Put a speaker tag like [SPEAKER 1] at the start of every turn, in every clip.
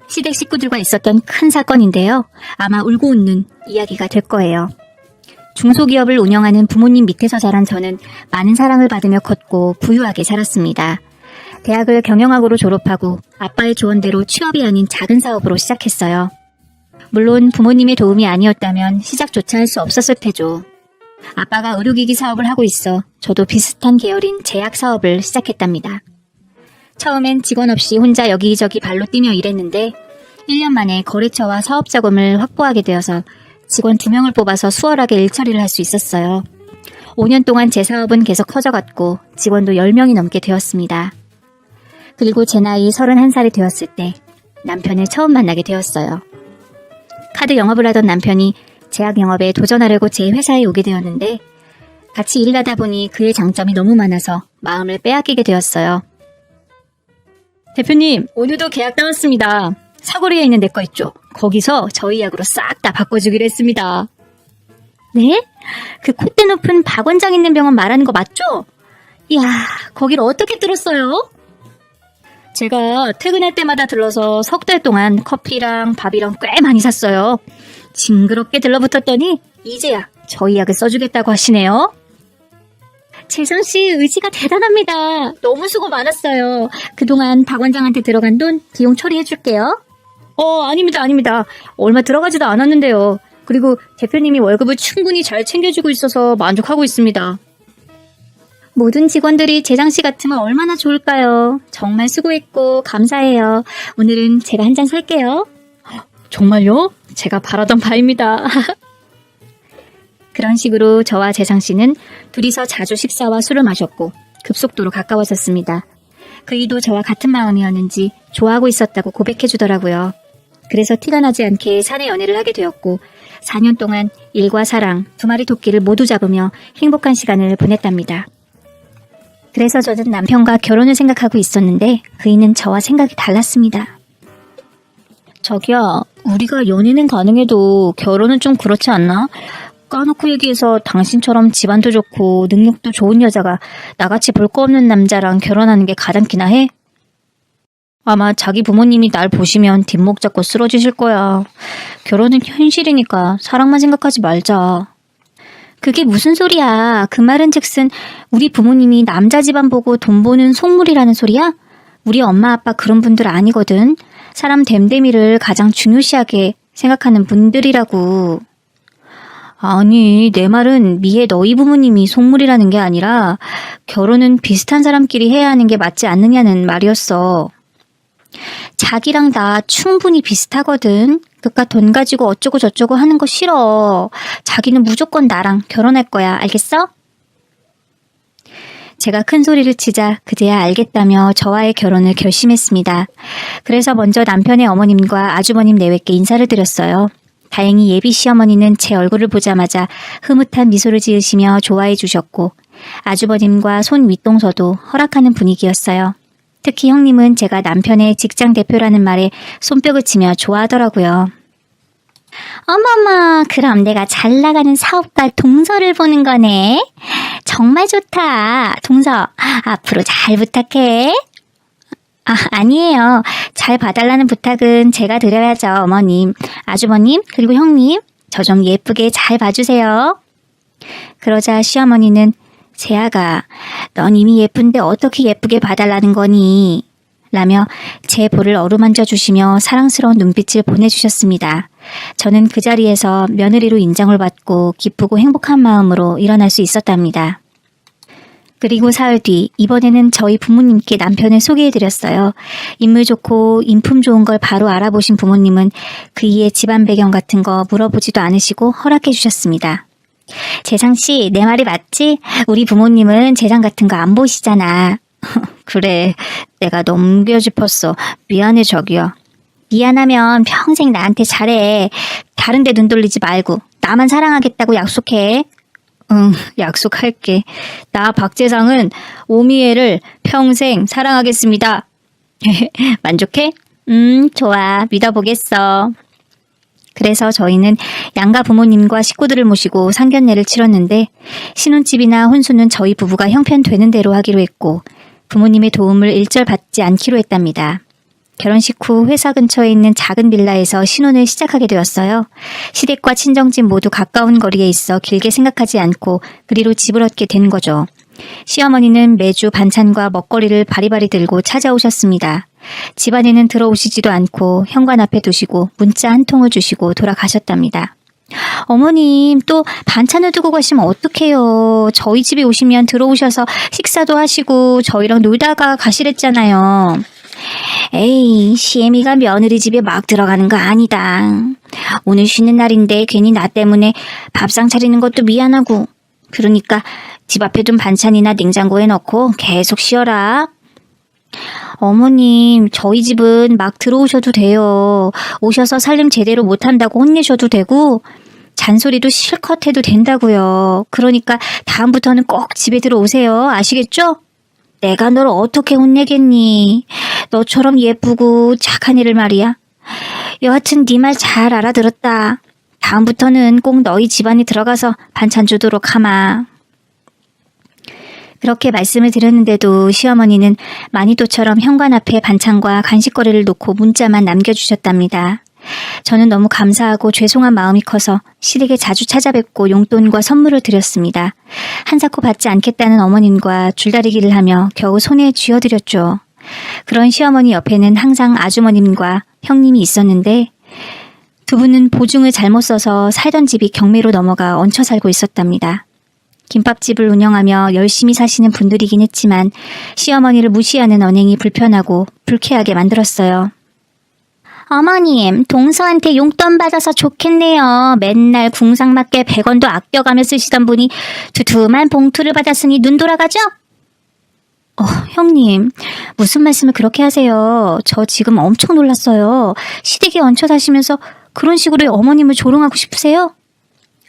[SPEAKER 1] 시댁 식구들과 있었던 큰 사건인데요. 아마 울고 웃는 이야기가 될 거예요. 중소기업을 운영하는 부모님 밑에서 자란 저는 많은 사랑을 받으며 컸고 부유하게 자랐습니다. 대학을 경영학으로 졸업하고 아빠의 조언대로 취업이 아닌 작은 사업으로 시작했어요. 물론 부모님의 도움이 아니었다면 시작조차 할 수 없었을 테죠. 아빠가 의료기기 사업을 하고 있어 저도 비슷한 계열인 제약 사업을 시작했답니다. 처음엔 직원 없이 혼자 여기저기 발로 뛰며 일했는데 1년 만에 거래처와 사업 자금을 확보하게 되어서 직원 2명을 뽑아서 수월하게 일처리를 할 수 있었어요. 5년 동안 제 사업은 계속 커져갔고 직원도 10명이 넘게 되었습니다. 그리고 제 나이 31살이 되었을 때 남편을 처음 만나게 되었어요. 카드 영업을 하던 남편이 제약 영업에 도전하려고 제 회사에 오게 되었는데 같이 일을 하다 보니 그의 장점이 너무 많아서 마음을 빼앗기게 되었어요. 대표님, 오늘도 계약 따왔습니다. 사거리에 있는 내 거 있죠? 거기서 저희 약으로 싹 다 바꿔주기로 했습니다. 네? 그 콧대 높은 박 원장 있는 병원 말하는 거 맞죠? 이야, 거기를 어떻게 뚫었어요? 제가 퇴근할 때마다 들러서 석 달 동안 커피랑 밥이랑 꽤 많이 샀어요. 징그럽게 들러붙었더니 이제야 저희 약을 써주겠다고 하시네요. 재성씨 의지가 대단합니다. 너무 수고 많았어요. 그동안 박 원장한테 들어간 돈 비용 처리해줄게요. 아닙니다. 얼마 들어가지도 않았는데요. 그리고 대표님이 월급을 충분히 잘 챙겨주고 있어서 만족하고 있습니다. 모든 직원들이 재상씨 같으면 얼마나 좋을까요? 정말 수고했고 감사해요. 오늘은 제가 한 잔 살게요. 정말요? 제가 바라던 바입니다. 그런 식으로 저와 재상씨는 둘이서 자주 식사와 술을 마셨고 급속도로 가까워졌습니다. 그이도 저와 같은 마음이었는지 좋아하고 있었다고 고백해주더라고요. 그래서 티가 나지 않게 사내 연애를 하게 되었고 4년 동안 일과 사랑, 2마리 토끼를 모두 잡으며 행복한 시간을 보냈답니다. 그래서 저는 남편과 결혼을 생각하고 있었는데 그이는 저와 생각이 달랐습니다. 자기야, 우리가 연애는 가능해도 결혼은 좀 그렇지 않나? 까놓고 얘기해서 당신처럼 집안도 좋고 능력도 좋은 여자가 나같이 볼 거 없는 남자랑 결혼하는 게 가당키나 해? 아마 자기 부모님이 날 보시면 뒷목 잡고 쓰러지실 거야. 결혼은 현실이니까 사랑만 생각하지 말자. 그게 무슨 소리야. 그 말은 즉슨 우리 부모님이 남자 집안 보고 돈 버는 속물이라는 소리야? 우리 엄마 아빠 그런 분들 아니거든. 사람 됨됨이를 가장 중요시하게 생각하는 분들이라고. 아니, 내 말은 미애 너희 부모님이 속물이라는 게 아니라 결혼은 비슷한 사람끼리 해야 하는 게 맞지 않느냐는 말이었어. 자기랑 나 충분히 비슷하거든. 그깟 돈 가지고 어쩌고 저쩌고 하는 거 싫어. 자기는 무조건 나랑 결혼할 거야. 알겠어? 제가 큰 소리를 치자 그제야 알겠다며 저와의 결혼을 결심했습니다. 그래서 먼저 남편의 어머님과 아주버님 내외께 인사를 드렸어요. 다행히 예비 시어머니는 제 얼굴을 보자마자 흐뭇한 미소를 지으시며 좋아해 주셨고 아주버님과 손 윗동서도 허락하는 분위기였어요. 특히 형님은 제가 남편의 직장 대표라는 말에 손뼉을 치며 좋아하더라고요. 어머머, 그럼 내가 잘 나가는 사업가 동서를 보는 거네. 정말 좋다. 동서, 앞으로 잘 부탁해. 아니에요. 잘 봐달라는 부탁은 제가 드려야죠, 어머님, 아주버님, 그리고 형님. 저 좀 예쁘게 잘 봐주세요. 그러자 시어머니는 재아가, 넌 이미 예쁜데 어떻게 예쁘게 봐달라는 거니? 라며 제 볼을 어루만져 주시며 사랑스러운 눈빛을 보내주셨습니다. 저는 그 자리에서 며느리로 인정을 받고 기쁘고 행복한 마음으로 일어날 수 있었답니다. 그리고 사흘 뒤 이번에는 저희 부모님께 남편을 소개해드렸어요. 인물 좋고 인품 좋은 걸 바로 알아보신 부모님은 그이의 집안 배경 같은 거 물어보지도 않으시고 허락해 주셨습니다. 재상씨, 내 말이 맞지? 우리 부모님은 재상 같은 거 안 보시잖아. 그래, 내가 넘겨 짚었어. 미안해 저기요. 미안하면 평생 나한테 잘해. 다른 데 눈 돌리지 말고 나만 사랑하겠다고 약속해. 응, 약속할게. 나 박재상은 오미애를 평생 사랑하겠습니다. 만족해? 좋아. 믿어보겠어. 그래서 저희는 양가 부모님과 식구들을 모시고 상견례를 치렀는데 신혼집이나 혼수는 저희 부부가 형편되는 대로 하기로 했고 부모님의 도움을 일절 받지 않기로 했답니다. 결혼식 후 회사 근처에 있는 작은 빌라에서 신혼을 시작하게 되었어요. 시댁과 친정집 모두 가까운 거리에 있어 길게 생각하지 않고 그리로 집을 얻게 된 거죠. 시어머니는 매주 반찬과 먹거리를 바리바리 들고 찾아오셨습니다. 집안에는 들어오시지도 않고 현관 앞에 두시고 문자 한 통을 주시고 돌아가셨답니다. 어머님, 또 반찬을 두고 가시면 어떡해요. 저희 집에 오시면 들어오셔서 식사도 하시고 저희랑 놀다가 가시랬잖아요. 에이, 시애미가 며느리 집에 막 들어가는 거 아니다. 오늘 쉬는 날인데 괜히 나 때문에 밥상 차리는 것도 미안하고. 그러니까 집 앞에 둔 반찬이나 냉장고에 넣고 계속 쉬어라. 어머님, 저희 집은 막 들어오셔도 돼요. 오셔서 살림 제대로 못한다고 혼내셔도 되고 잔소리도 실컷 해도 된다고요. 그러니까 다음부터는 꼭 집에 들어오세요. 아시겠죠? 내가 널 어떻게 혼내겠니? 너처럼 예쁘고 착한 애를 말이야. 여하튼 네 말 잘 알아들었다. 다음부터는 꼭 너희 집안에 들어가서 반찬 주도록 하마. 그렇게 말씀을 드렸는데도 시어머니는 마니또처럼 현관 앞에 반찬과 간식거리를 놓고 문자만 남겨주셨답니다. 저는 너무 감사하고 죄송한 마음이 커서 시댁에 자주 찾아뵙고 용돈과 선물을 드렸습니다. 한사코 받지 않겠다는 어머님과 줄다리기를 하며 겨우 손에 쥐어드렸죠. 그런 시어머니 옆에는 항상 아주머님과 형님이 있었는데 두 분은 보증을 잘못 써서 살던 집이 경매로 넘어가 얹혀 살고 있었답니다. 김밥집을 운영하며 열심히 사시는 분들이긴 했지만 시어머니를 무시하는 언행이 불편하고 불쾌하게 만들었어요. 어머님, 동서한테 용돈 받아서 좋겠네요. 맨날 궁상맞게 100원도 아껴가며 쓰시던 분이 두툼한 봉투를 받았으니 눈 돌아가죠? 형님, 무슨 말씀을 그렇게 하세요. 저 지금 엄청 놀랐어요. 시댁에 얹혀 사시면서 그런 식으로 어머님을 조롱하고 싶으세요?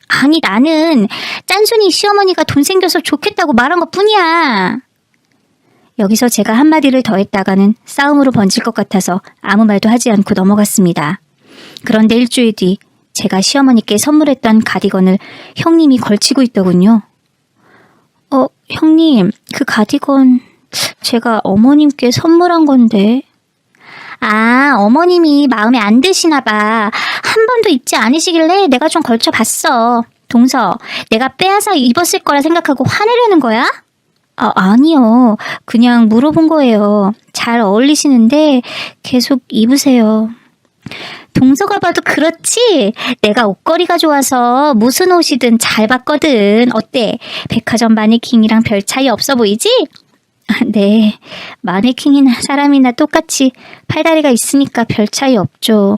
[SPEAKER 1] 아니, 나는 짠순이 시어머니가 돈 생겨서 좋겠다고 말한 것뿐이야. 여기서 제가 한마디를 더했다가는 싸움으로 번질 것 같아서 아무 말도 하지 않고 넘어갔습니다. 그런데 일주일 뒤 제가 시어머니께 선물했던 가디건을 형님이 걸치고 있더군요. 형님, 그 가디건 제가 어머님께 선물한 건데. 아, 어머님이 마음에 안 드시나 봐. 한 번도 입지 않으시길래 내가 좀 걸쳐봤어. 동서, 내가 빼앗아 입었을 거라 생각하고 화내려는 거야? 아니요. 그냥 물어본 거예요. 잘 어울리시는데 계속 입으세요. 동서가 봐도 그렇지? 내가 옷걸이가 좋아서 무슨 옷이든 잘 봤거든. 어때? 백화점 마네킹이랑 별 차이 없어 보이지? 네, 마네킹이나 사람이나 똑같이 팔다리가 있으니까 별 차이 없죠.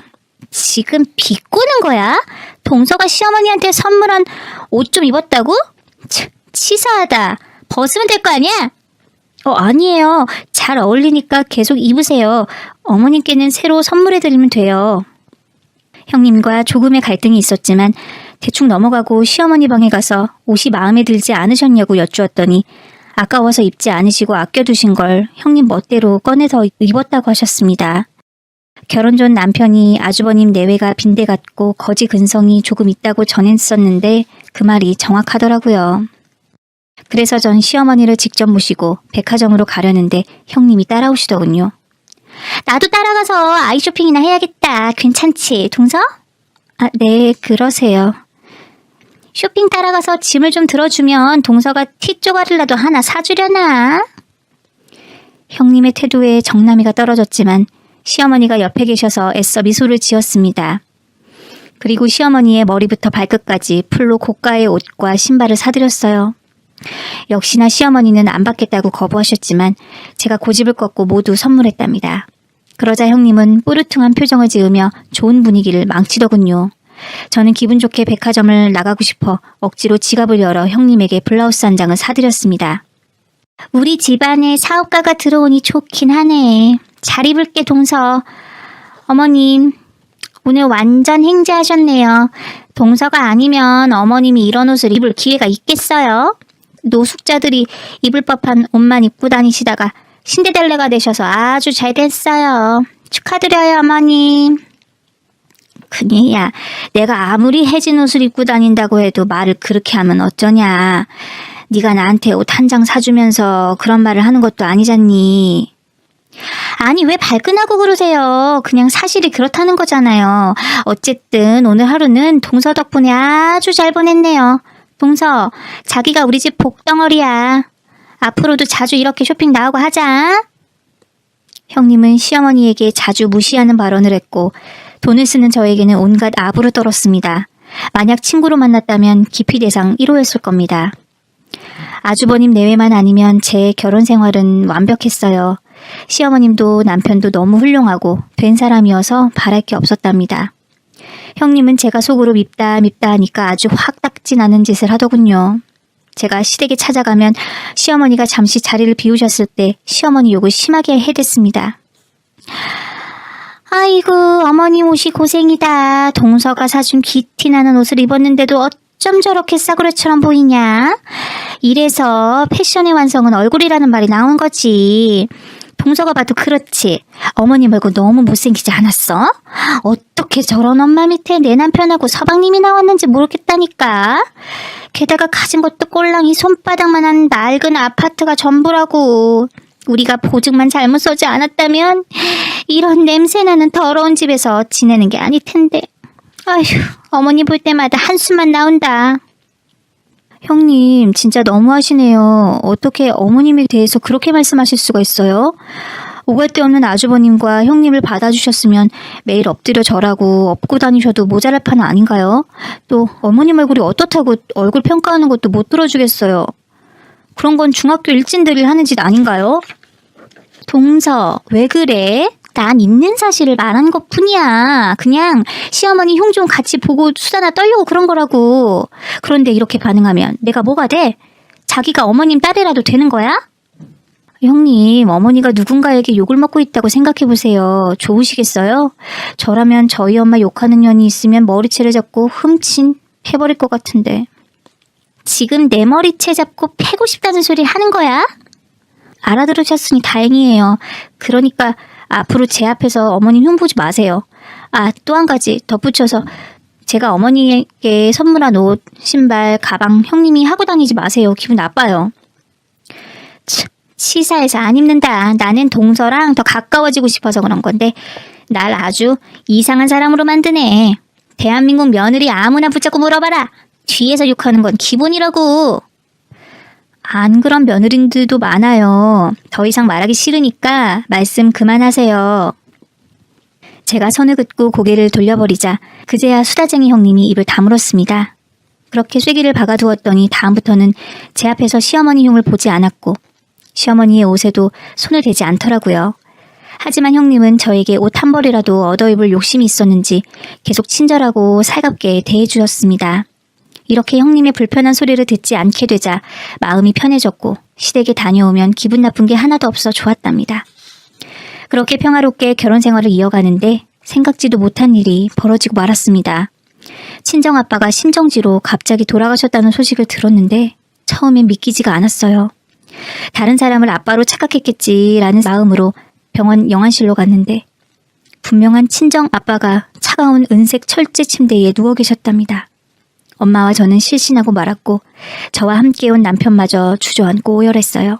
[SPEAKER 1] 지금 비꼬는 거야? 동서가 시어머니한테 선물한 옷 좀 입었다고? 치사하다. 벗으면 될 거 아니야? 아니에요. 잘 어울리니까 계속 입으세요. 어머님께는 새로 선물해드리면 돼요. 형님과 조금의 갈등이 있었지만 대충 넘어가고 시어머니 방에 가서 옷이 마음에 들지 않으셨냐고 여쭈었더니 아까워서 입지 않으시고 아껴두신 걸 형님 멋대로 꺼내서 입었다고 하셨습니다. 결혼 전 남편이 아주버님 내외가 빈대 같고 거지 근성이 조금 있다고 전했었는데 그 말이 정확하더라고요. 그래서 전 시어머니를 직접 모시고 백화점으로 가려는데 형님이 따라오시더군요. 나도 따라가서 아이 쇼핑이나 해야겠다. 괜찮지, 동서? 네, 그러세요. 쇼핑 따라가서 짐을 좀 들어주면 동서가 티 쪼가리라도 하나 사주려나? 형님의 태도에 정나미가 떨어졌지만 시어머니가 옆에 계셔서 애써 미소를 지었습니다. 그리고 시어머니의 머리부터 발끝까지 풀로 고가의 옷과 신발을 사드렸어요. 역시나 시어머니는 안 받겠다고 거부하셨지만 제가 고집을 꺾고 모두 선물했답니다. 그러자 형님은 뿌르퉁한 표정을 지으며 좋은 분위기를 망치더군요. 저는 기분 좋게 백화점을 나가고 싶어 억지로 지갑을 열어 형님에게 블라우스 한 장을 사드렸습니다. 우리 집안에 사업가가 들어오니 좋긴 하네. 잘 입을게, 동서. 어머님, 오늘 완전 행제하셨네요. 동서가 아니면 어머님이 이런 옷을 입을 기회가 있겠어요? 노숙자들이 입을 법한 옷만 입고 다니시다가 신데렐라가 되셔서 아주 잘 됐어요. 축하드려요, 어머님. 그니야, 내가 아무리 해진 옷을 입고 다닌다고 해도 말을 그렇게 하면 어쩌냐. 네가 나한테 옷 한 장 사주면서 그런 말을 하는 것도 아니잖니. 아니, 왜 발끈하고 그러세요? 그냥 사실이 그렇다는 거잖아요. 어쨌든 오늘 하루는 동서 덕분에 아주 잘 보냈네요. 동서, 자기가 우리 집 복덩어리야. 앞으로도 자주 이렇게 쇼핑 나오고 하자. 형님은 시어머니에게 자주 무시하는 발언을 했고 돈을 쓰는 저에게는 온갖 아부를 떨었습니다. 만약 친구로 만났다면 기피 대상 1호였을 겁니다. 아주버님 내외만 아니면 제 결혼 생활은 완벽했어요. 시어머님도 남편도 너무 훌륭하고 된 사람이어서 바랄 게 없었답니다. 형님은 제가 속으로 밉다 하니까 아주 확 딱지나는 짓을 하더군요. 제가 시댁에 찾아가면 시어머니가 잠시 자리를 비우셨을 때 시어머니 욕을 심하게 해댔습니다. 아이고, 어머님 옷이 고생이다. 동서가 사준 기티나는 옷을 입었는데도 어쩜 저렇게 싸구려처럼 보이냐? 이래서 패션의 완성은 얼굴이라는 말이 나온 거지. 동서가 봐도 그렇지. 어머니 말고 너무 못생기지 않았어? 어떻게 저런 엄마 밑에 내 남편하고 서방님이 나왔는지 모르겠다니까. 게다가 가진 것도 꼴랑이 손바닥만한 낡은 아파트가 전부라고. 우리가 보증만 잘못 서지 않았다면 이런 냄새나는 더러운 집에서 지내는 게 아닐 텐데. 아휴, 어머니 볼 때마다 한숨만 나온다. 형님, 진짜 너무하시네요. 어떻게 어머님에 대해서 그렇게 말씀하실 수가 있어요? 오갈 데 없는 아주버님과 형님을 받아주셨으면 매일 엎드려 절하고 업고 다니셔도 모자랄 판은 아닌가요? 또 어머님 얼굴이 어떻다고 얼굴 평가하는 것도 못 들어주겠어요. 그런 건 중학교 일진들이 하는 짓 아닌가요? 동서, 왜 그래? 난 있는 사실을 말한 것뿐이야. 그냥 시어머니 형 좀 같이 보고 수다나 떨려고 그런 거라고. 그런데 이렇게 반응하면 내가 뭐가 돼? 자기가 어머님 딸이라도 되는 거야? 형님, 어머니가 누군가에게 욕을 먹고 있다고 생각해보세요. 좋으시겠어요? 저라면 저희 엄마 욕하는 년이 있으면 머리채를 잡고 흠친 패버릴 것 같은데. 지금 내 머리채 잡고 패고 싶다는 소리를 하는 거야? 알아들으셨으니 다행이에요. 그러니까 앞으로 제 앞에서 어머님 흉보지 마세요. 아, 또 한 가지 덧붙여서 제가 어머니에게 선물한 옷, 신발, 가방 형님이 하고 다니지 마세요. 기분 나빠요. 참, 시사해서 안 입는다. 나는 동서랑 더 가까워지고 싶어서 그런 건데 날 아주 이상한 사람으로 만드네. 대한민국 며느리 아무나 붙잡고 물어봐라. 뒤에서 욕하는 건 기본이라고. 안 그런 며느리들도 많아요. 더 이상 말하기 싫으니까 말씀 그만하세요. 제가 선을 긋고 고개를 돌려버리자 그제야 수다쟁이 형님이 입을 다물었습니다. 그렇게 쐐기를 박아두었더니 다음부터는 제 앞에서 시어머니 흉을 보지 않았고 시어머니의 옷에도 손을 대지 않더라고요. 하지만 형님은 저에게 옷 한 벌이라도 얻어입을 욕심이 있었는지 계속 친절하고 살갑게 대해주셨습니다. 이렇게 형님의 불편한 소리를 듣지 않게 되자 마음이 편해졌고 시댁에 다녀오면 기분 나쁜 게 하나도 없어 좋았답니다. 그렇게 평화롭게 결혼 생활을 이어가는데 생각지도 못한 일이 벌어지고 말았습니다. 친정아빠가 심정지로 갑자기 돌아가셨다는 소식을 들었는데 처음엔 믿기지가 않았어요. 다른 사람을 아빠로 착각했겠지라는 마음으로 병원 영안실로 갔는데 분명한 친정아빠가 차가운 은색 철제 침대에 누워 계셨답니다. 엄마와 저는 실신하고 말았고 저와 함께 온 남편마저 주저앉고 오열했어요.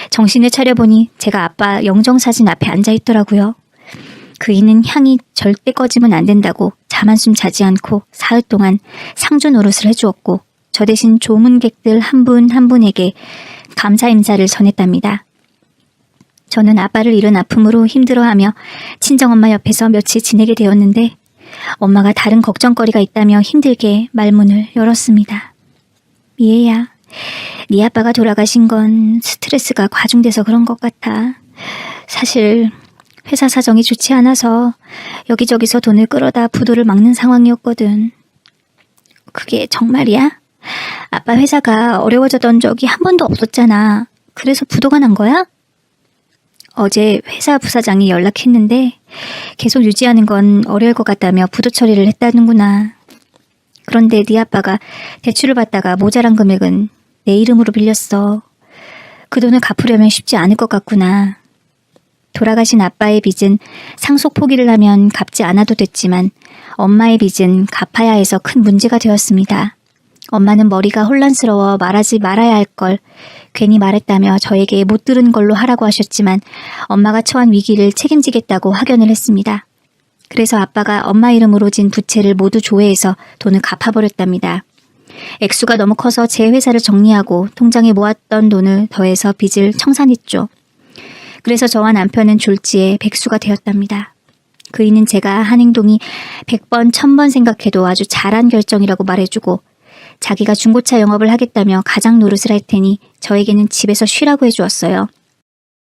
[SPEAKER 1] 정신을 차려보니 제가 아빠 영정사진 앞에 앉아있더라고요. 그이는 향이 절대 꺼지면 안 된다고 잠 한숨 자지 않고 사흘 동안 상주 노릇을 해주었고 저 대신 조문객들 한 분 한 분에게 감사 인사를 전했답니다. 저는 아빠를 잃은 아픔으로 힘들어하며 친정엄마 옆에서 며칠 지내게 되었는데 엄마가 다른 걱정거리가 있다며 힘들게 말문을 열었습니다. 미애야, 네 아빠가 돌아가신 건 스트레스가 과중돼서 그런 것 같아. 사실 회사 사정이 좋지 않아서 여기저기서 돈을 끌어다 부도를 막는 상황이었거든. 그게 정말이야? 아빠 회사가 어려워졌던 적이 한 번도 없었잖아. 그래서 부도가 난 거야? 어제 회사 부사장이 연락했는데 계속 유지하는 건 어려울 것 같다며 부도 처리를 했다는구나. 그런데 네 아빠가 대출을 받다가 모자란 금액은 내 이름으로 빌렸어. 그 돈을 갚으려면 쉽지 않을 것 같구나. 돌아가신 아빠의 빚은 상속 포기를 하면 갚지 않아도 됐지만 엄마의 빚은 갚아야 해서 큰 문제가 되었습니다. 엄마는 머리가 혼란스러워 말하지 말아야 할 걸 괜히 말했다며 저에게 못 들은 걸로 하라고 하셨지만 엄마가 처한 위기를 책임지겠다고 확연을 했습니다. 그래서 아빠가 엄마 이름으로 진 부채를 모두 조회해서 돈을 갚아버렸답니다. 액수가 너무 커서 제 회사를 정리하고 통장에 모았던 돈을 더해서 빚을 청산했죠. 그래서 저와 남편은 졸지에 백수가 되었답니다. 그이는 제가 한 행동이 100번, 1000번 생각해도 아주 잘한 결정이라고 말해주고 자기가 중고차 영업을 하겠다며 가장 노릇을 할 테니 저에게는 집에서 쉬라고 해주었어요.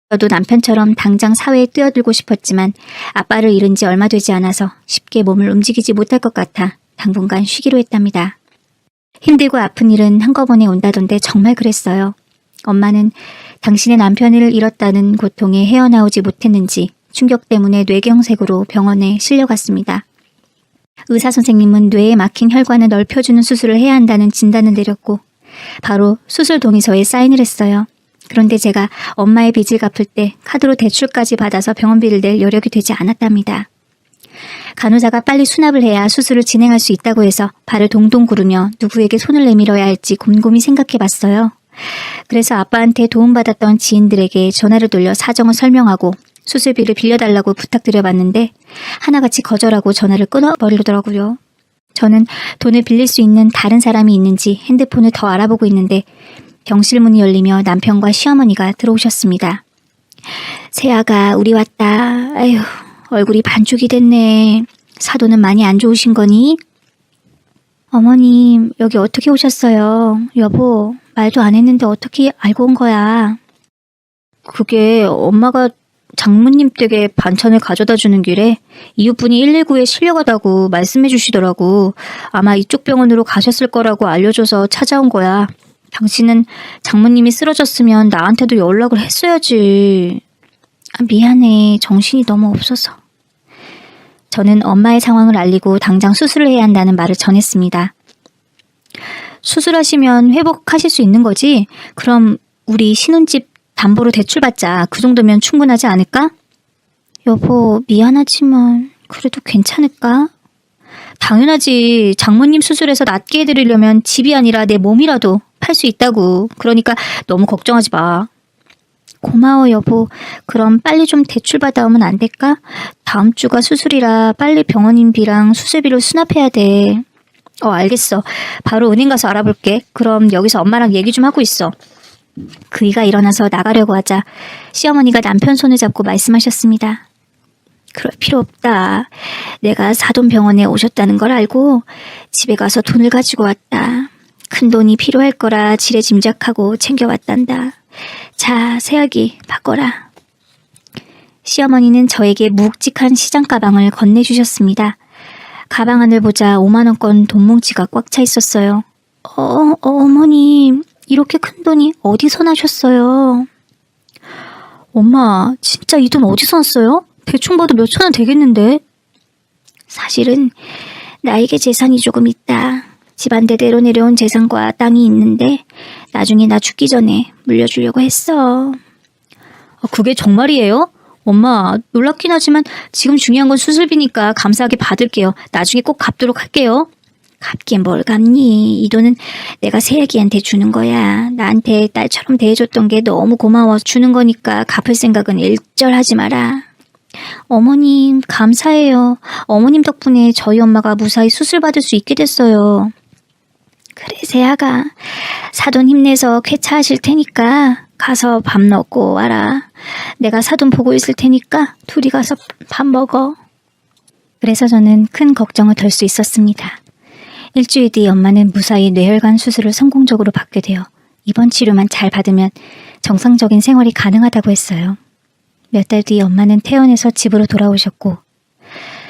[SPEAKER 1] 저도 남편처럼 당장 사회에 뛰어들고 싶었지만 아빠를 잃은 지 얼마 되지 않아서 쉽게 몸을 움직이지 못할 것 같아 당분간 쉬기로 했답니다. 힘들고 아픈 일은 한꺼번에 온다던데 정말 그랬어요. 엄마는 당신의 남편을 잃었다는 고통에 헤어나오지 못했는지 충격 때문에 뇌경색으로 병원에 실려갔습니다. 의사 선생님은 뇌에 막힌 혈관을 넓혀주는 수술을 해야 한다는 진단을 내렸고 바로 수술 동의서에 사인을 했어요. 그런데 제가 엄마의 빚을 갚을 때 카드로 대출까지 받아서 병원비를 낼 여력이 되지 않았답니다. 간호사가 빨리 수납을 해야 수술을 진행할 수 있다고 해서 발을 동동 구르며 누구에게 손을 내밀어야 할지 곰곰이 생각해봤어요. 그래서 아빠한테 도움받았던 지인들에게 전화를 돌려 사정을 설명하고 수술비를 빌려달라고 부탁드려봤는데 하나같이 거절하고 전화를 끊어버리더라고요. 저는 돈을 빌릴 수 있는 다른 사람이 있는지 핸드폰을 더 알아보고 있는데 병실 문이 열리며 남편과 시어머니가 들어오셨습니다. 세아가 우리 왔다. 아휴, 얼굴이 반쪽이 됐네. 사도는 많이 안 좋으신 거니? 어머님, 여기 어떻게 오셨어요? 여보, 말도 안 했는데 어떻게 알고 온 거야? 그게 엄마가 장모님 댁에 반찬을 가져다 주는 길에 이웃분이 119에 실려가다고 말씀해 주시더라고. 아마 이쪽 병원으로 가셨을 거라고 알려줘서 찾아온 거야. 당신은 장모님이 쓰러졌으면 나한테도 연락을 했어야지. 미안해. 정신이 너무 없어서. 저는 엄마의 상황을 알리고 당장 수술을 해야 한다는 말을 전했습니다. 수술하시면 회복하실 수 있는 거지? 그럼 우리 신혼집 담보로 대출받자. 그 정도면 충분하지 않을까? 여보, 미안하지만 그래도 괜찮을까? 당연하지. 장모님 수술해서 낫게 해드리려면 집이 아니라 내 몸이라도 팔 수 있다고. 그러니까 너무 걱정하지 마. 고마워 여보. 그럼 빨리 좀 대출 받아오면 안 될까? 다음 주가 수술이라 빨리 병원인비랑 수술비를 수납해야 돼. 알겠어. 바로 은행 가서 알아볼게. 그럼 여기서 엄마랑 얘기 좀 하고 있어. 그이가 일어나서 나가려고 하자 시어머니가 남편 손을 잡고 말씀하셨습니다. 그럴 필요 없다. 내가 사돈병원에 오셨다는 걸 알고 집에 가서 돈을 가지고 왔다. 큰 돈이 필요할 거라 지레 짐작하고 챙겨왔단다. 자, 새아기 바꿔라. 시어머니는 저에게 묵직한 시장 가방을 건네주셨습니다. 가방 안을 보자 5만원권 돈뭉치가 꽉 차 있었어요. 어머님, 이렇게 큰 돈이 어디서 나셨어요? 엄마, 진짜 이 돈 어디서 났어요? 대충 봐도 몇천 원 되겠는데? 사실은 나에게 재산이 조금 있다. 집안대대로 내려온 재산과 땅이 있는데 나중에 나 죽기 전에 물려주려고 했어. 그게 정말이에요? 엄마, 놀랍긴 하지만 지금 중요한 건 수술비니까 감사하게 받을게요. 나중에 꼭 갚도록 할게요. 갚긴 뭘 갚니? 이 돈은 내가 새애기한테 주는 거야. 나한테 딸처럼 대해줬던 게 너무 고마워 주는 거니까 갚을 생각은 일절하지 마라. 어머님, 감사해요. 어머님 덕분에 저희 엄마가 무사히 수술 받을 수 있게 됐어요. 그래, 새아가. 사돈 힘내서 쾌차하실 테니까 가서 밥 먹고 와라. 내가 사돈 보고 있을 테니까 둘이 가서 밥 먹어. 그래서 저는 큰 걱정을 덜 수 있었습니다. 일주일 뒤 엄마는 무사히 뇌혈관 수술을 성공적으로 받게 되어 입원 치료만 잘 받으면 정상적인 생활이 가능하다고 했어요. 몇 달 뒤 엄마는 퇴원해서 집으로 돌아오셨고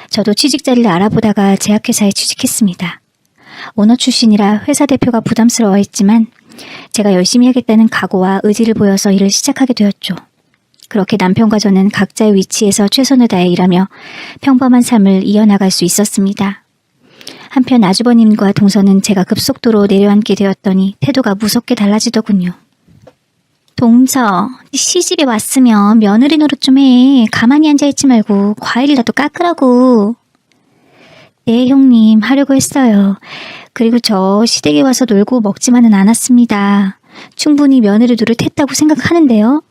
[SPEAKER 1] 저도 취직 자리를 알아보다가 제약회사에 취직했습니다. 오너 출신이라 회사 대표가 부담스러워했지만 제가 열심히 하겠다는 각오와 의지를 보여서 일을 시작하게 되었죠. 그렇게 남편과 저는 각자의 위치에서 최선을 다해 일하며 평범한 삶을 이어나갈 수 있었습니다. 한편 아주버님과 동서는 제가 급속도로 내려앉게 되었더니 태도가 무섭게 달라지더군요. 동서, 시집에 왔으면 며느리 노릇 좀 해. 가만히 앉아있지 말고 과일이라도 깎으라고. 네, 형님, 하려고 했어요. 그리고 저 시댁에 와서 놀고 먹지만은 않았습니다. 충분히 며느리 노릇했다고 생각하는데요.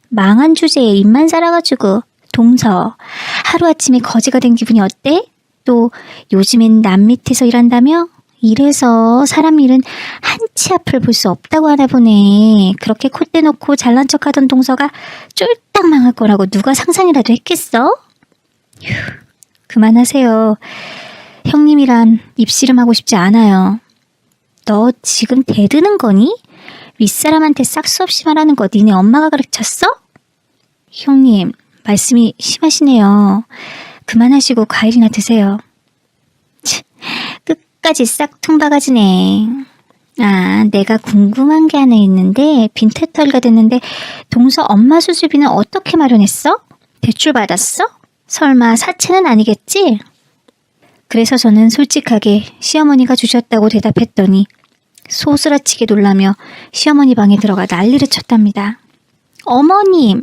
[SPEAKER 1] 망한 주제에 입만 살아가지고 동서 하루아침에 거지가 된 기분이 어때? 또 요즘엔 남 밑에서 일한다며? 이래서 사람 일은 한치 앞을 볼 수 없다고 하나 보네. 그렇게 콧대 놓고 잘난 척하던 동서가 쫄딱 망할 거라고 누가 상상이라도 했겠어? 휴, 그만하세요. 형님이란 입씨름하고 싶지 않아요. 너 지금 대드는 거니? 윗사람한테 싹수 없이 말하는 거 니네 엄마가 가르쳤어? 형님, 말씀이 심하시네요. 그만하시고 과일이나 드세요. 끝까지 싹퉁바가지네. 아, 내가 궁금한 게 하나 있는데 빈털터리가 됐는데 동서 엄마 수술비는 어떻게 마련했어? 대출 받았어? 설마 사채는 아니겠지? 그래서 저는 솔직하게 시어머니가 주셨다고 대답했더니 소스라치게 놀라며 시어머니 방에 들어가 난리를 쳤답니다. 어머님,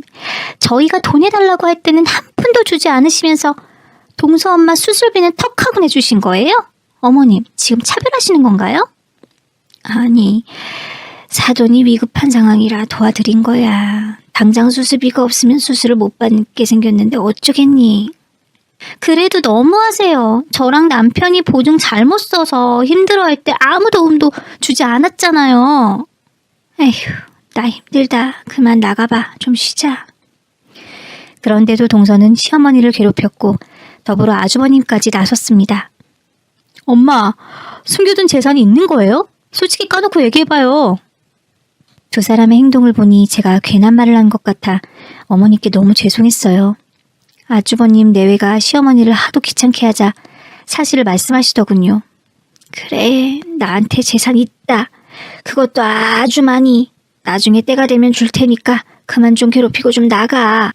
[SPEAKER 1] 저희가 돈 해달라고 할 때는 한 푼도 주지 않으시면서 동서 엄마 수술비는 턱하고 내주신 거예요? 어머님, 지금 차별하시는 건가요? 아니, 사돈이 위급한 상황이라 도와드린 거야. 당장 수술비가 없으면 수술을 못 받게 생겼는데 어쩌겠니? 그래도 너무하세요. 저랑 남편이 보증 잘못 써서 힘들어할 때 아무 도움도 주지 않았잖아요. 에휴, 나 힘들다. 그만 나가봐. 좀 쉬자. 그런데도 동서는 시어머니를 괴롭혔고 더불어 아주버님까지 나섰습니다. 엄마, 숨겨둔 재산이 있는 거예요? 솔직히 까놓고 얘기해봐요. 두 사람의 행동을 보니 제가 괜한 말을 한 것 같아 어머니께 너무 죄송했어요. 아주버님 내외가 시어머니를 하도 귀찮게 하자 사실을 말씀하시더군요. 그래, 나한테 재산 있다. 그것도 아주 많이. 나중에 때가 되면 줄 테니까 그만 좀 괴롭히고 좀 나가.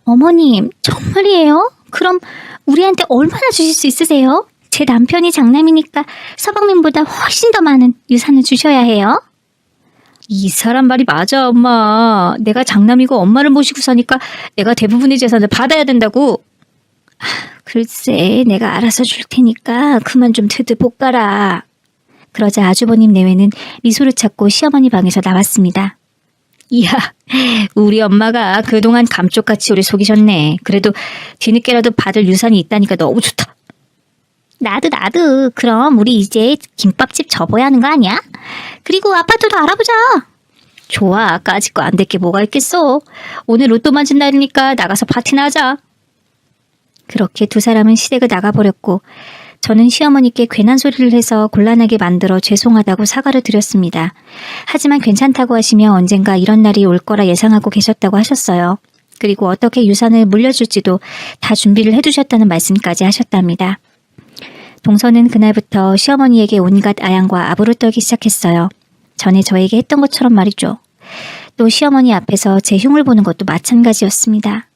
[SPEAKER 1] 어머님, 정말이에요? 그럼 우리한테 얼마나 주실 수 있으세요? 제 남편이 장남이니까 서방님보다 훨씬 더 많은 유산을 주셔야 해요. 이 사람 말이 맞아, 엄마. 내가 장남이고 엄마를 모시고 사니까 내가 대부분의 재산을 받아야 된다고. 글쎄, 내가 알아서 줄 테니까 그만 좀 트드볶아라. 그러자 아주버님 내외는 미소를 찾고 시어머니 방에서 나왔습니다. 이야, 우리 엄마가 그동안 감쪽같이 우리 속이셨네. 그래도 뒤늦게라도 받을 유산이 있다니까 너무 좋다. 나도. 그럼 우리 이제 김밥집 접어야 하는 거 아니야? 그리고 아파트도 알아보자. 좋아, 까짓 거 안 될 게 뭐가 있겠어. 오늘 로또 맞은 날이니까 나가서 파티나 하자. 그렇게 두 사람은 시댁을 나가버렸고 저는 시어머니께 괜한 소리를 해서 곤란하게 만들어 죄송하다고 사과를 드렸습니다. 하지만 괜찮다고 하시며 언젠가 이런 날이 올 거라 예상하고 계셨다고 하셨어요. 그리고 어떻게 유산을 물려줄지도 다 준비를 해두셨다는 말씀까지 하셨답니다. 동서는 그날부터 시어머니에게 온갖 아양과 아부를 떨기 시작했어요. 전에 저에게 했던 것처럼 말이죠. 또 시어머니 앞에서 제 흉을 보는 것도 마찬가지였습니다.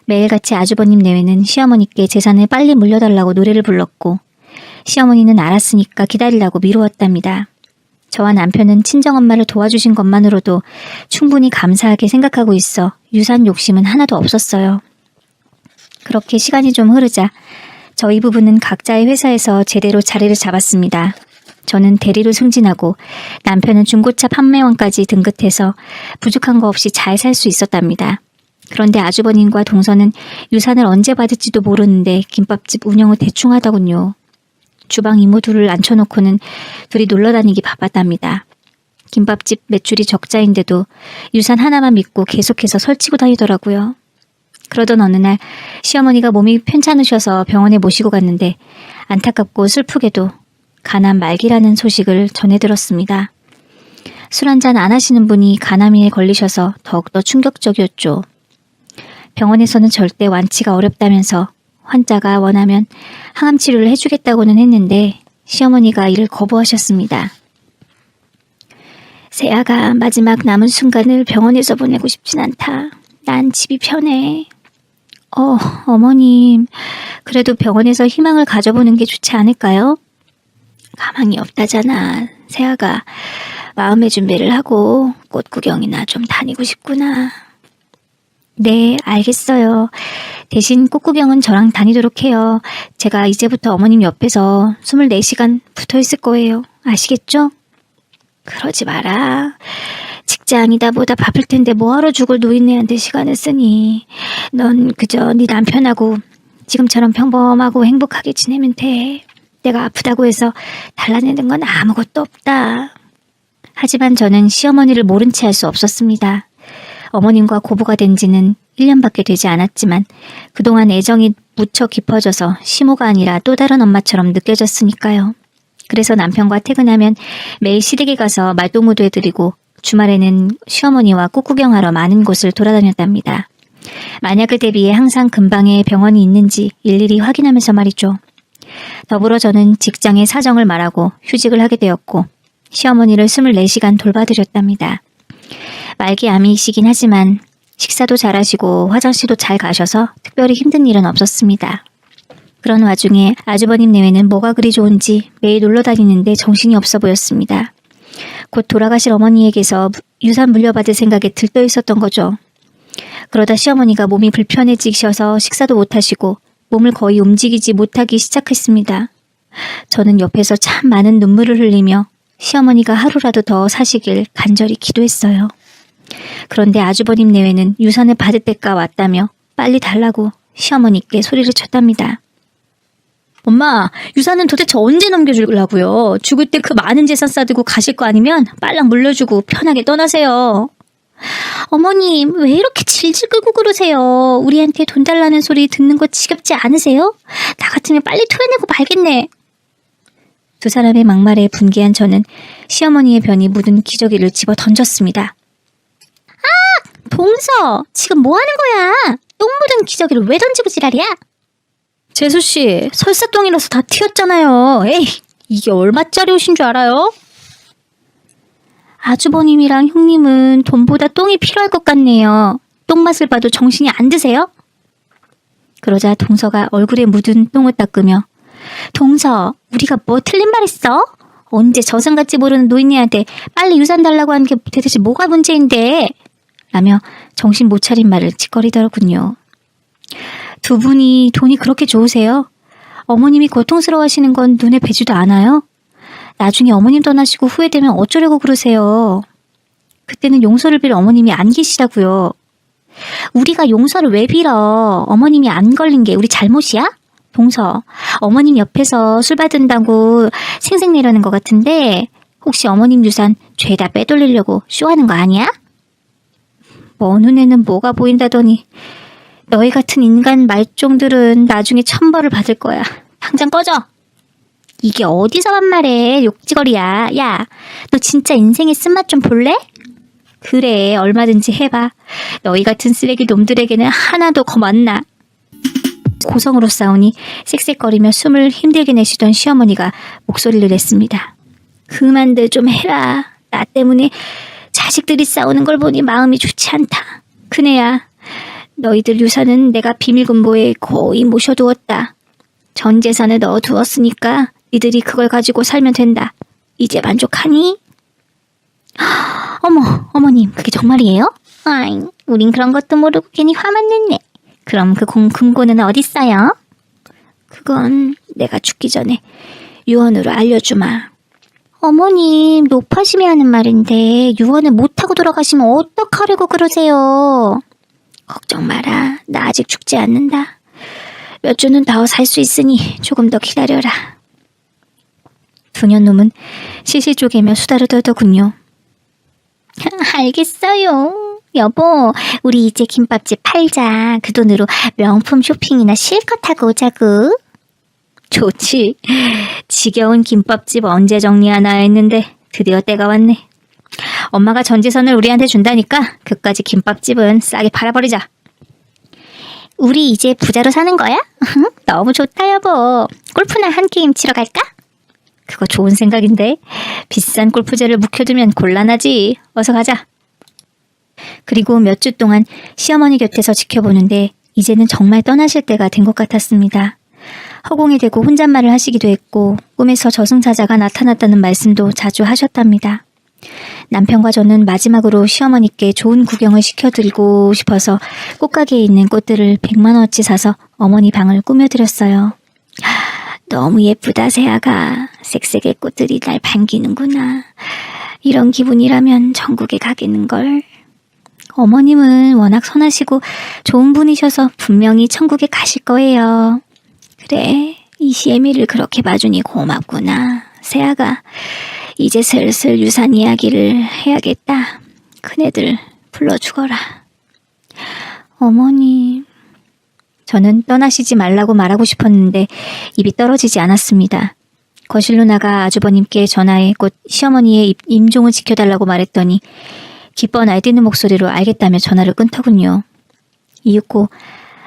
[SPEAKER 1] 매일같이 아주버님 내외는 시어머니께 재산을 빨리 물려달라고 노래를 불렀고 시어머니는 알았으니까 기다리라고 미루었답니다. 저와 남편은 친정엄마를 도와주신 것만으로도 충분히 감사하게 생각하고 있어 유산 욕심은 하나도 없었어요. 그렇게 시간이 좀 흐르자 저희 부부는 각자의 회사에서 제대로 자리를 잡았습니다. 저는 대리로 승진하고 남편은 중고차 판매원까지 등극해서 부족한 거 없이 잘 살 수 있었답니다. 그런데 아주버님과 동서는 유산을 언제 받을지도 모르는데 김밥집 운영을 대충 하더군요. 주방 이모 둘을 앉혀놓고는 둘이 놀러다니기 바빴답니다. 김밥집 매출이 적자인데도 유산 하나만 믿고 계속해서 설치고 다니더라고요. 그러던 어느 날 시어머니가 몸이 편찮으셔서 병원에 모시고 갔는데 안타깝고 슬프게도 간암 말기라는 소식을 전해 들었습니다. 술 한잔 안 하시는 분이 간암에 걸리셔서 더욱더 충격적이었죠. 병원에서는 절대 완치가 어렵다면서 환자가 원하면 항암 치료를 해주겠다고는 했는데 시어머니가 이를 거부하셨습니다. 세아가 마지막 남은 순간을 병원에서 보내고 싶진 않다. 난 집이 편해. 어머님, 그래도 병원에서 희망을 가져보는 게 좋지 않을까요? 가망이 없다잖아. 세아가 마음의 준비를 하고 꽃 구경이나 좀 다니고 싶구나. 네, 알겠어요. 대신 꽃구경은 저랑 다니도록 해요. 제가 이제부터 어머님 옆에서 24시간 붙어 있을 거예요. 아시겠죠? 그러지 마라. 직장이다 보다 바쁠 텐데 뭐하러 죽을 노인네한테 시간을 쓰니. 넌 그저 네 남편하고 지금처럼 평범하고 행복하게 지내면 돼. 내가 아프다고 해서 달라내는 건 아무것도 없다. 하지만 저는 시어머니를 모른 채 할 수 없었습니다. 어머님과 고부가 된 지는 1년밖에 되지 않았지만 그동안 애정이 무척 깊어져서 시모가 아니라 또 다른 엄마처럼 느껴졌으니까요. 그래서 남편과 퇴근하면 매일 시댁에 가서 말동무도 해드리고 주말에는 시어머니와 꽃구경하러 많은 곳을 돌아다녔답니다. 만약을 대비해 항상 근방에 병원이 있는지 일일이 확인하면서 말이죠. 더불어 저는 직장의 사정을 말하고 휴직을 하게 되었고 시어머니를 24시간 돌봐드렸답니다. 말기 암이시긴 하지만 식사도 잘하시고 화장실도 잘 가셔서 특별히 힘든 일은 없었습니다. 그런 와중에 아주버님 내외는 뭐가 그리 좋은지 매일 놀러 다니는데 정신이 없어 보였습니다. 곧 돌아가실 어머니에게서 유산 물려받을 생각에 들떠 있었던 거죠. 그러다 시어머니가 몸이 불편해지셔서 식사도 못하시고 몸을 거의 움직이지 못하기 시작했습니다. 저는 옆에서 참 많은 눈물을 흘리며 시어머니가 하루라도 더 사시길 간절히 기도했어요. 그런데 아주버님 내외는 유산을 받을 때가 왔다며 빨리 달라고 시어머니께 소리를 쳤답니다. 엄마, 유산은 도대체 언제 넘겨주려고요? 죽을 때 그 많은 재산 쌓두고 가실 거 아니면 빨랑 물려주고 편하게 떠나세요. 어머님, 왜 이렇게 질질 끌고 그러세요? 우리한테 돈 달라는 소리 듣는 거 지겹지 않으세요? 나 같으면 빨리 토해내고 말겠네. 두 사람의 막말에 분개한 저는 시어머니의 변이 묻은 기저귀를 집어 던졌습니다. 아! 봉서! 지금 뭐 하는 거야? 똥 묻은 기저귀를 왜 던지고 지랄이야? 재수씨, 설사똥이라서 다 튀었잖아요. 에이, 이게 얼마짜리 옷인 줄 알아요? 아주버님이랑 형님은 돈보다 똥이 필요할 것 같네요. 똥맛을 봐도 정신이 안 드세요? 그러자 동서가 얼굴에 묻은 똥을 닦으며 동서, 우리가 뭐 틀린 말 했어? 언제 저승같이 모르는 노인네한테 빨리 유산 달라고 하는 게 대체 뭐가 문제인데? 라며 정신 못 차린 말을 짓거리더군요. 두 분이 돈이 그렇게 좋으세요? 어머님이 고통스러워하시는 건 눈에 뵈지도 않아요? 나중에 어머님 떠나시고 후회되면 어쩌려고 그러세요? 그때는 용서를 빌 어머님이 안 계시다고요. 우리가 용서를 왜 빌어? 어머님이 안 걸린 게 우리 잘못이야? 동서, 어머님 옆에서 술 받은다고 생색내려는 것 같은데 혹시 어머님 유산 죄다 빼돌리려고 쇼하는 거 아니야? 뭐 눈에는 뭐가 보인다더니 너희 같은 인간 말종들은 나중에 천벌을 받을 거야. 당장 꺼져. 이게 어디서 한 말해. 욕지거리야. 야, 너 진짜 인생의 쓴맛 좀 볼래? 그래, 얼마든지 해봐. 너희 같은 쓰레기 놈들에게는 하나도 겁 안 나. 고성으로 싸우니 쌕쌕거리며 숨을 힘들게 내쉬던 시어머니가 목소리를 냈습니다. 그만들 좀 해라. 나 때문에 자식들이 싸우는 걸 보니 마음이 좋지 않다. 큰애야, 너희들 유산은 내가 비밀금고에 거의 모셔두었다. 전 재산을 넣어두었으니까 니들이 그걸 가지고 살면 된다. 이제 만족하니? 어머, 어머님, 그게 정말이에요? 아이, 우린 그런 것도 모르고 괜히 화만 냈네. 그럼 그 금고는 어딨어요? 그건 내가 죽기 전에 유언으로 알려주마. 어머님, 높아심이 하는 말인데 유언을 못하고 돌아가시면 어떡하려고 그러세요? 걱정 마라. 나 아직 죽지 않는다. 몇 주는 더 살 수 있으니 조금 더 기다려라. 둥현놈은 시시 쪼개며 수다를 떨더군요. 알겠어요. 여보, 우리 이제 김밥집 팔자. 그 돈으로 명품 쇼핑이나 실컷 하고 오자구. 좋지. 지겨운 김밥집 언제 정리하나 했는데 드디어 때가 왔네. 엄마가 전 재산을 우리한테 준다니까 그까지 김밥집은 싸게 팔아버리자. 우리 이제 부자로 사는 거야? 너무 좋다 여보. 골프나 한 게임 치러 갈까? 그거 좋은 생각인데. 비싼 골프제를 묵혀두면 곤란하지. 어서 가자. 그리고 몇 주 동안 시어머니 곁에서 지켜보는데 이제는 정말 떠나실 때가 된 것 같았습니다. 허공에 대고 혼잣말을 하시기도 했고 꿈에서 저승사자가 나타났다는 말씀도 자주 하셨답니다. 남편과 저는 마지막으로 시어머니께 좋은 구경을 시켜드리고 싶어서 꽃가게에 있는 꽃들을 100만 원어치 사서 어머니 방을 꾸며드렸어요. 너무 예쁘다, 세아가. 색색의 꽃들이 날 반기는구나. 이런 기분이라면 전국에 가겠는걸. 어머님은 워낙 선하시고 좋은 분이셔서 분명히 천국에 가실 거예요. 그래, 이 시애미를 그렇게 봐주니 고맙구나. 세아가, 이제 슬슬 유산 이야기를 해야겠다. 큰애들 불러주거라. 어머님. 저는 떠나시지 말라고 말하고 싶었는데 입이 떨어지지 않았습니다. 거실로 나가 아주버님께 전화해 곧 시어머니의 임종을 지켜달라고 말했더니 기뻐 날뛰는 목소리로 알겠다며 전화를 끊더군요. 이윽고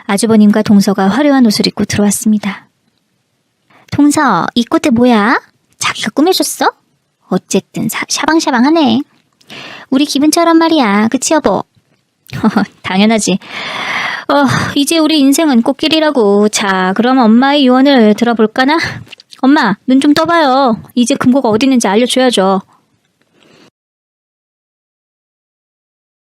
[SPEAKER 1] 아주버님과 동서가 화려한 옷을 입고 들어왔습니다. 동서, 이 꽃들 뭐야? 자기가 꾸며줬어? 어쨌든 샤방샤방하네. 우리 기분처럼 말이야. 그치 여보? 당연하지. 이제 우리 인생은 꽃길이라고. 자, 그럼 엄마의 유언을 들어볼까나? 엄마, 눈 좀 떠봐요. 이제 금고가 어디 있는지 알려줘야죠.